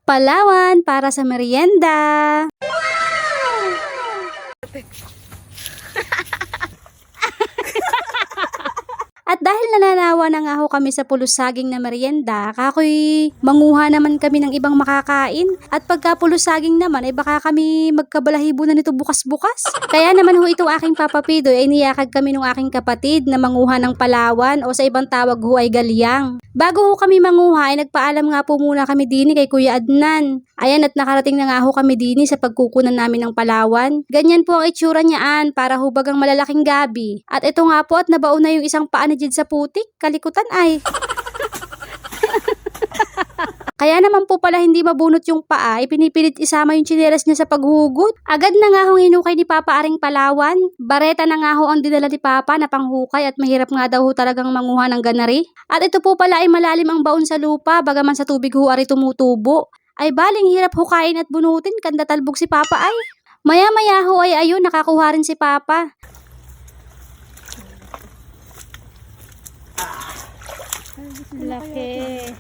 Palawan para sa merienda. At dahil nananawa na nga ho kami sa pulos saging na merienda, kakoy manguha naman kami ng ibang makakain. At pagka pulos saging naman, ay baka kami magkabalahibo na nito bukas-bukas. Kaya naman ho itong aking Papa Pidoy ay niyakag kami ng aking kapatid na manguha ng Palawan o sa ibang tawag ho ay galyang. Bago ho kami manguha ay nagpaalam nga po muna kami dini kay Kuya Adnan. Ayan, at nakarating na nga ho kami dini sa pagkukunan namin ng Palawan. Ganyan po ang itsura niyaan, para hubagang malalaking gabi. At ito nga po, at nabaon na yung isang paa ni Jid sa putik, kalikutan ay. Kaya naman po pala hindi mabunot yung paa, ay pinipilit isama yung tsinelas niya sa paghugot. Agad na nga ho hinukay ni Papa aring Palawan. Bareta na nga ho ang dinala ni Papa na panghukay, at mahirap nga daw ho talagang manguha ng ganari. At ito po pala ay malalim ang baon sa lupa, bagaman sa tubig ho ari tumutubo. Ay baling hirap hukayin at bunutin, kanda talbog si Papa ay. Maya-maya ho ay ayun, nakakuha rin si Papa. Laki.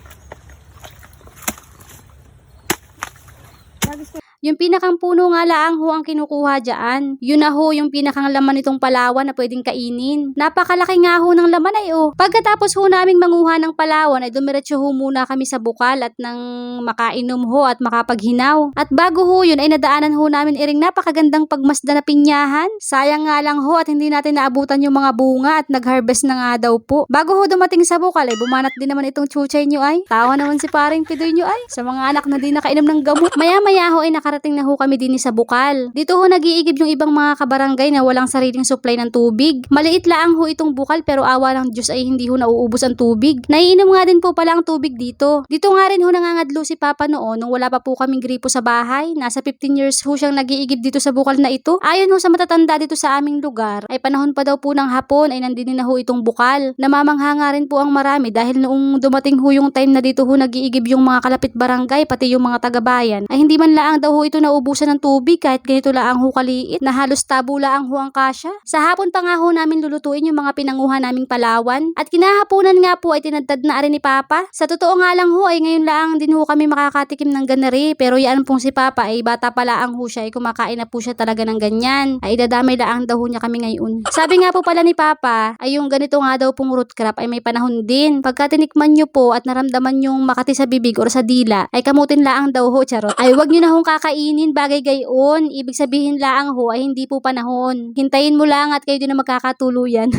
Yung pinakang puno nga laang ho ang kinukuha dyan. Yun na ho yung pinakang laman nitong Palawan na pwedeng kainin. Napakalaki nga ho ng laman ay oh. Pagkatapos ho naming manguha ng Palawan ay dumiretso ho muna kami sa bukal at nang makainom ho at makapaghinaw. At bago ho yun ay nadaanan ho namin iring napakagandang pagmasda na pinyahan. Sayang nga lang ho at hindi natin naabutan yung mga bunga at nag-harvest na nga daw po. Bago ho dumating sa bukal ay bumanat din naman itong chuchay nyo ay. Tawa naman si paring Pidoy nyo ay. Sa mga anak na di nakainom ng gamot. Maya-maya ho ay nakarating na ho kami din sa bukal. Dito ho nag-iigib yung ibang mga kabarangay na walang sariling supply ng tubig. Maliit lang ho itong bukal, pero awa ng Diyos ay hindi ho nauubos ang tubig. Naiinom nga din po pala ang tubig dito. Dito nga rin ho nangangadlo si Papa noon nung wala pa po kaming gripo sa bahay. Nasa 15 years ho siyang nag-iigib dito sa bukal na ito. Ayon ho sa matatanda dito sa aming lugar, ay panahon pa daw po ng hapon ay nandinin na ho itong bukal. Namamangha nga rin po ang marami dahil noong dumating ho yung time na dito ho nag-iigib yung mga kalapit barangay pati yung mga taga-bayan, ay hindi man laang daw ho ito naubusan ng tubig kahit ganito laang ho kaliit na halos tabo laang ho ang kasya. Sa hapon pa nga ho namin lulutuin yung mga pinanguha naming Palawan, at kinahaponan nga po ay tinadtad na rin ni Papa. Sa totoo nga lang ho ay ngayon laang din ho kami makakatikim ng ganari, pero yan pong si Papa ay bata pa laang ho siya ay kumakain na po siya talaga ng ganyan. Ay idadamay laang daw ho niya kami ngayon. Sabi nga po pala ni Papa ay yung ganito nga daw pong root crop ay may panahon din. Pagka tinikman nyo po at naramdaman yung makati sa bibig or sa dila ay kamutin laang daw ho, charot. Ay wag nyo na hong kakainin, bagay gayon. Ibig sabihin laang ho ay hindi po panahon. Hintayin mo lang at kayo din na magkakatuluyan.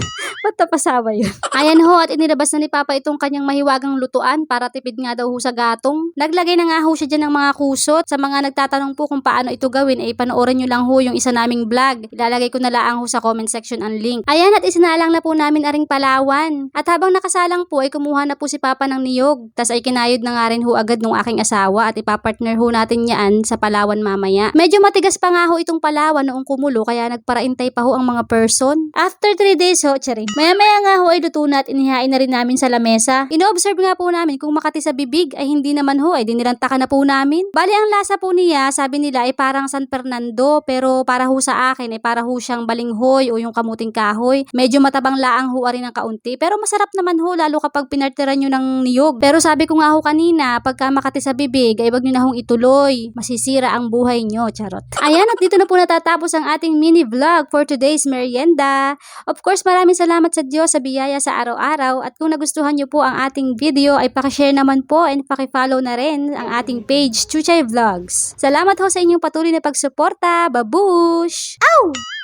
Ba't napasawa yun? Ayan ho, at inilabas na ni Papa itong kanyang mahiwagang lutuan para tipid nga daw ho sa gatong. Naglagay na nga ho siya dyan ng mga kusot. Sa mga nagtatanong po kung paano ito gawin ay panoorin nyo lang ho yung isa naming vlog. Ilalagay ko na laang ho sa comment section ang link. Ayan, at isinalang na po namin aring Palawan. At habang nakasalang po ay kumuha na po si Papa ng niyog. Tas ay kinayod na nga rin ho agad nung aking asawa at ipapartner ho natin yan sa Palawan mamaya. Medyo matigas pa nga ho itong Palawan noong kumulo kaya nagparaintay pa ho ang mga person. After 3 days ho, charing. Maya-maya nga ho ay luto na at inihain na rin namin sa lamesa. Ino-observe nga po namin kung makati sa bibig ay hindi naman ho ay dinilantakan na po namin. Bali ang lasa po niya, sabi nila ay parang San Fernando, pero para ho sa akin ay para ho siyang balinghoy o yung kamuting kahoy. Medyo matabang laang ho rin ng kaunti, pero masarap naman ho lalo kapag pinarteran nyo ng niyog. Pero sabi ko nga ho kanina, pagka makati sa bibig ay wag nyo na hong ituloy. Masisira ang buhay nyo, charot. Ayan, at dito na po natatapos ang ating mini vlog for today's merienda. Of course, maraming salamat sa Diyos sa biyaya sa araw-araw, at kung nagustuhan nyo po ang ating video ay pakishare naman po and pakifollow na rin ang ating page, Chuchay Vlogs. Salamat ho sa inyong patuloy na pagsuporta. Babush! Ow!